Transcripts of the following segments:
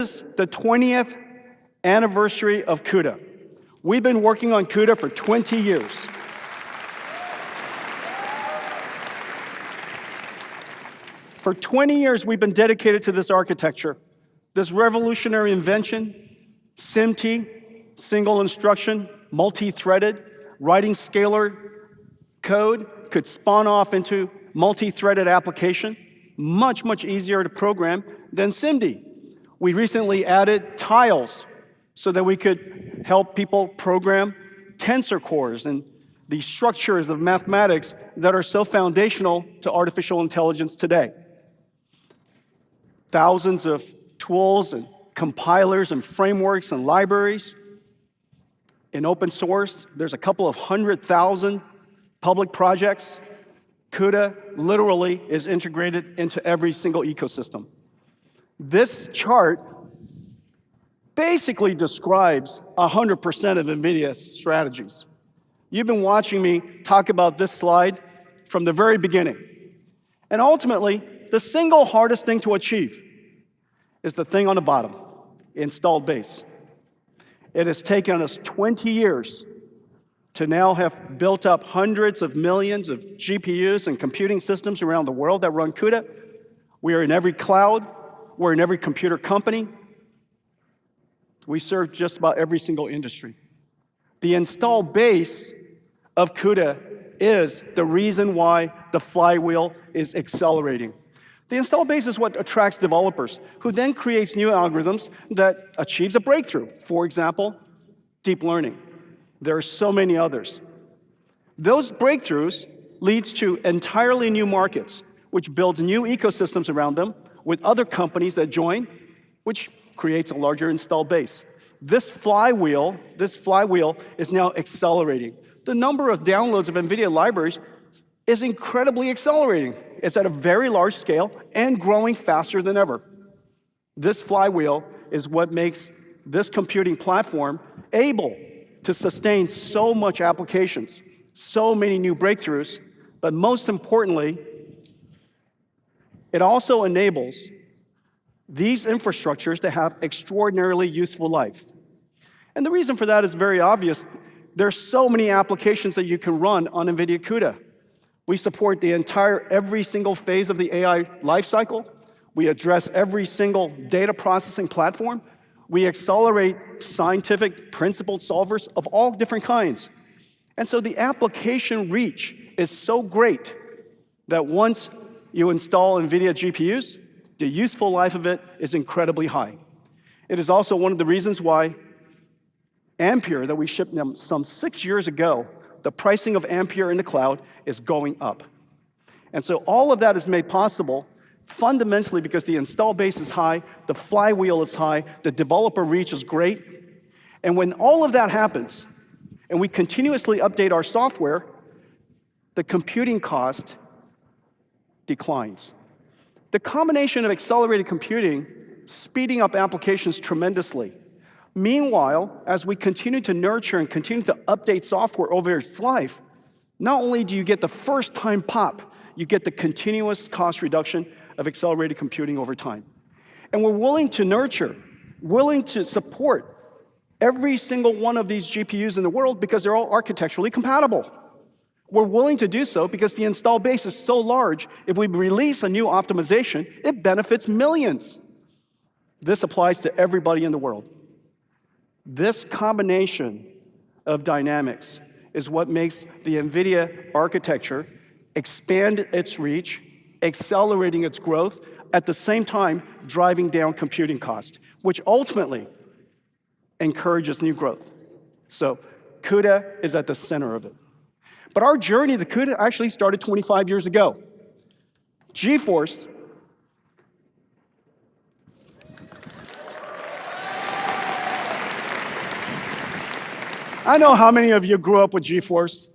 is the 20th anniversary of Cuda. We've been working on Cuda for 20 years. For 20 years, we've been dedicated to this architecture, this revolutionary invention, SIMT, single instruction, multi-threaded, writing scalar code could spawn off into multi-threaded application, much, much easier to program than SIMD. We recently added tiles so that we could help people program tensor cores and the structures of mathematics that are so foundational to artificial intelligence today. Thousands of tools and compilers and frameworks and libraries. In open source, there's a couple of 100,000 public projects. Cuda literally is integrated into every single ecosystem. This chart basically describes 100% of NVIDIA's strategies. You've been watching me talk about this slide from the very beginning. And ultimately, the single hardest thing to achieve is the thing on the bottom, installed base. It has taken us 20 years to now have built up hundreds of millions of GPUs and computing systems around the world that run Cuda. We are in every cloud. We're in every computer company. We serve just about every single industry. The installed base of Cuda is the reason why the flywheel is accelerating. The installed base is what attracts developers, who then creates new algorithms that achieves a breakthrough. For example, deep learning. There are so many others. Those breakthroughs leads to entirely new markets, which builds new ecosystems around them with other companies that join, which creates a larger installed base. This flywheel is now accelerating. The number of downloads of NVIDIA libraries is incredibly accelerating. It's at a very large scale and growing faster than ever. This flywheel is what makes this computing platform able to sustain so much applications, so many new breakthroughs, but most importantly, it also enables these infrastructures to have extraordinarily useful life. And the reason for that is very obvious. There's so many applications that you can run on NVIDIA Cuda. We support every single phase of the AI lifecycle. We address every single data processing platform. We accelerate scientific principled solvers of all different kinds. And so the application reach is so great that once you install NVIDIA GPUs, the useful life of it is incredibly high. It is also one of the reasons why Ampere, that we shipped them some 6 years ago, the pricing of Ampere in the cloud is going up. And so all of that is made possible fundamentally because the install base is high, the flywheel is high, the developer reach is great. And when all of that happens, and we continuously update our software, the computing cost declines. The combination of accelerated computing, speeding up applications tremendously. Meanwhile, as we continue to nurture and continue to update software over its life, not only do you get the first-time pop, you get the continuous cost reduction of accelerated computing over time. And we're willing to nurture, willing to support every single one of these GPUs in the world because they're all architecturally compatible. We're willing to do so because the install base is so large, if we release a new optimization, it benefits millions. This applies to everybody in the world. This combination of dynamics is what makes the NVIDIA architecture expand its reach, accelerating its growth, at the same time driving down computing cost, which ultimately encourages new growth. So Cuda is at the center of it. But our journey to Cuda actually started 25 years ago. GeForce I know how many of you grew up with GeForce.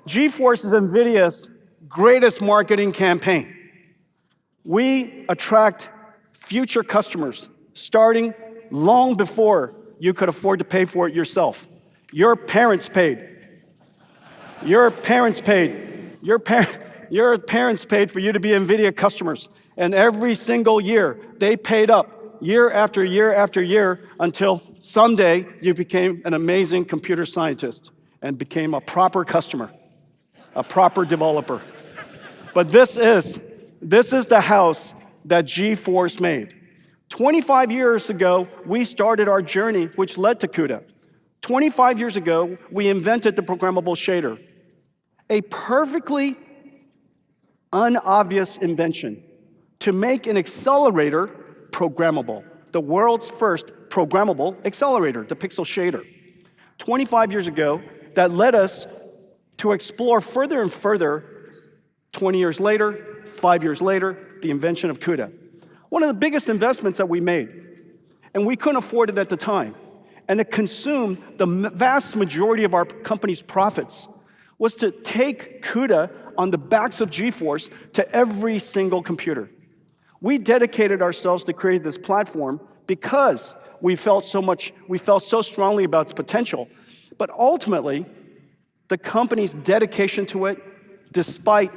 GeForce is NVIDIA's greatest marketing campaign. We attract future customers starting long before you could afford to pay for it yourself. Your parents paid. Your parents paid. Your parents paid for you to be NVIDIA customers. And every single year, they paid up year after year after year until someday you became an amazing computer scientist and became a proper customer, a proper developer. But this is the house that GeForce made. 25 years ago, we started our journey, which led to Cuda. 25 years ago, we invented the programmable shader, a perfectly unobvious invention to make an accelerator programmable, the world's first programmable accelerator, the pixel shader. 25 years ago, that led us to explore further and further. 20 years later, 5 years later, the invention of Cuda. One of the biggest investments that we made, and we couldn't afford it at the time, and it consumed the vast majority of our company's profits, was to take Cuda on the backs of GeForce to every single computer. We dedicated ourselves to create this platform because we felt so strongly about its potential, but ultimately, the company's dedication to it, despite